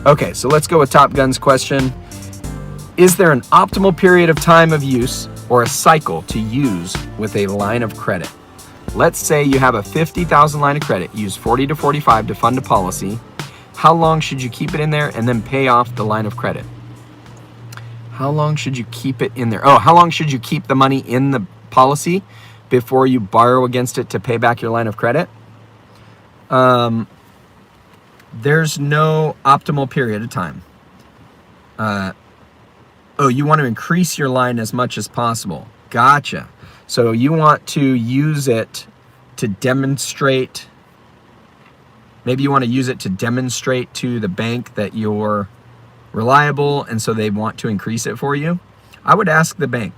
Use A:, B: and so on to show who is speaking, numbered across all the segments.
A: Okay, so let's go with Top Gun's question. Is there an optimal period of time of use or a cycle to use with a line of credit? Let's say you have a $50,000 line of credit, use 40 to 45 to fund a policy. How long should you keep it in there and then pay off the line of credit? How long should you keep it in there? Oh, how long should you keep the money in the policy before you borrow against it to pay back your line of credit? There's no optimal period of time. Oh, you want to increase your line as much as possible. Gotcha. So you want to use it to demonstrate, maybe you want to use it to demonstrate to the bank that you're reliable, and so they want to increase it for you. I would ask the bank.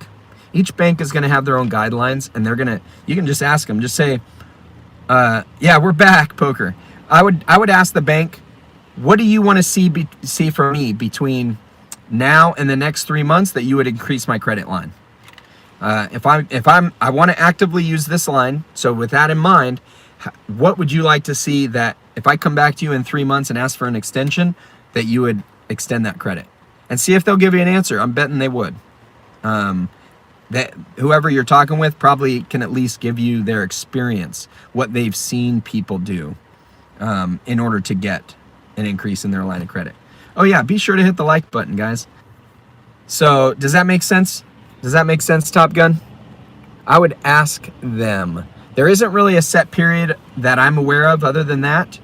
A: Each bank is going to have their own guidelines, and you can just ask them, just say, yeah, we're back, poker. I would ask the bank, what do you want to see from me between now and the next 3 months that you would increase my credit line? I want to actively use this line. So with that in mind, what would you like to see that if I come back to you in 3 months and ask for an extension, that you would extend that credit? And see if they'll give you an answer. I'm betting they would. That whoever you're talking with probably can at least give you their experience, what they've seen people do in order to get an increase in their line of credit. Oh yeah, be sure to hit the like button, guys. So does that make sense? Does that make sense, Top Gun? I would ask them. There isn't really a set period that I'm aware of other than that.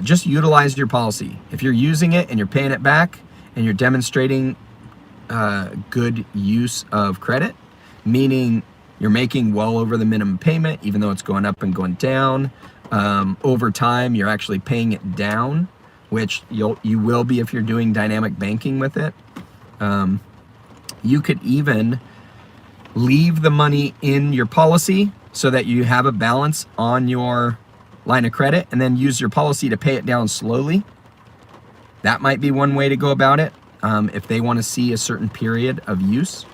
A: Just utilize your policy. If you're using it and you're paying it back and you're demonstrating good use of credit, meaning you're making well over the minimum payment, even though it's going up and going down. Over time, you're actually paying it down, which you will be if you're doing dynamic banking with it. You could even leave the money in your policy so that you have a balance on your line of credit, and then use your policy to pay it down slowly. That might be one way to go about it if they want to see a certain period of use.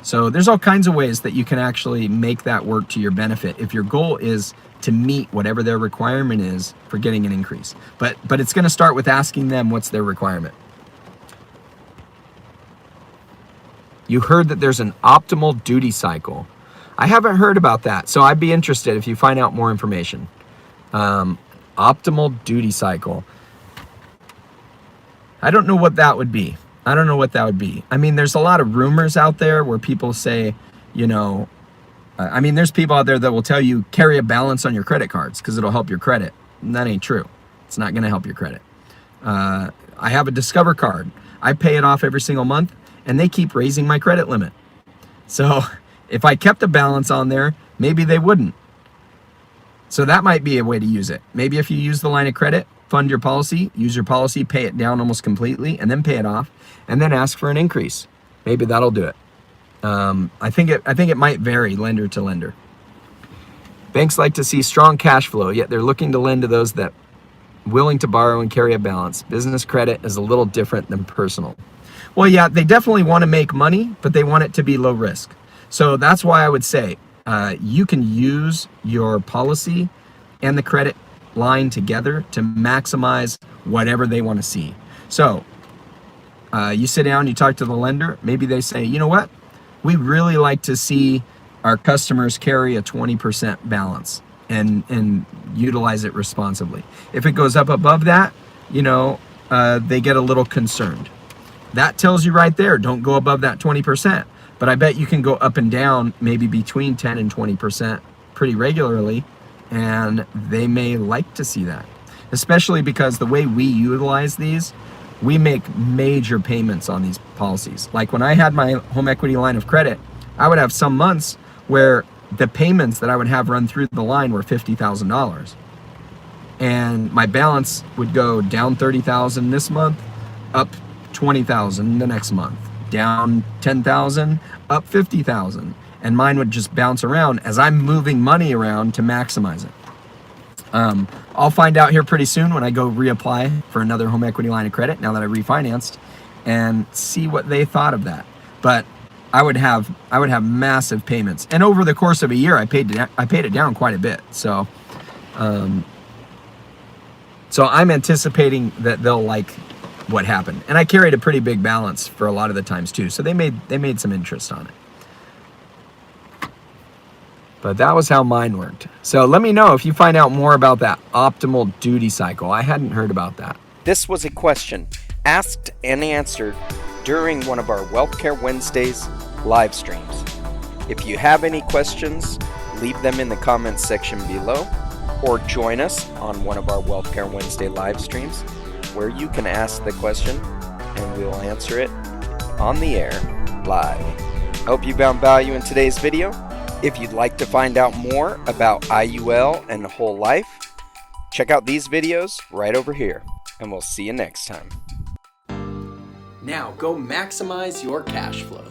A: So there's all kinds of ways that you can actually make that work to your benefit if your goal is to meet whatever their requirement is for getting an increase. But it's going to start with asking them what's their requirement. You heard that there's an optimal duty cycle. I haven't heard about that, so I'd be interested if you find out more information. Optimal duty cycle. I don't know what that would be. I don't know what that would be. I mean, there's a lot of rumors out there where people say, you know, I mean, there's people out there that will tell you carry a balance on your credit cards because it'll help your credit. And that ain't true. It's not going to help your credit. I have a Discover card. I pay it off every single month, and they keep raising my credit limit. So if I kept a balance on there, maybe they wouldn't. So that might be a way to use it. Maybe if you use the line of credit, fund your policy, use your policy, pay it down almost completely, and then pay it off, and then ask for an increase. Maybe that'll do it. I think it might vary lender to lender. Banks like to see strong cash flow, yet they're looking to lend to those that willing to borrow and carry a balance. Business credit is a little different than personal. Well, yeah, they definitely want to make money, but they want it to be low risk. So that's why I would say you can use your policy and the credit line together to maximize whatever they want to see. So you sit down, you talk to the lender, maybe they say, you know what, we really like to see our customers carry a 20% balance and utilize it responsibly. If it goes up above that, you know, they get a little concerned. That tells you right there, don't go above that 20%. But I bet you can go up and down maybe between 10 and 20% pretty regularly, and they may like to see that. Especially because the way we utilize these, we make major payments on these policies. Like when I had my home equity line of credit, I would have some months where the payments that I would have run through the line were $50,000. And my balance would go down $30,000 this month, up $20,000 the next month, down $10,000, up $50,000. And mine would just bounce around as I'm moving money around to maximize it. I'll find out here pretty soon when I go reapply for another home equity line of credit now that I refinanced, and see what they thought of that. But I would have massive payments, and over the course of a year, I paid it down quite a bit. So So I'm anticipating that they'll like what happened. And I carried a pretty big balance for a lot of the times too. So they made some interest on it. But that was how mine worked. So let me know if you find out more about that optimal duty cycle. I hadn't heard about that.
B: This was a question asked and answered during one of our Wealth Care Wednesdays live streams. If you have any questions, leave them in the comments section below, or join us on one of our Wealth Care Wednesday live streams where you can ask the question and we'll answer it on the air live. Hope you found value in today's video. If you'd like to find out more about IUL and whole life, check out these videos right over here, and we'll see you next time.
C: Now go maximize your cash flow.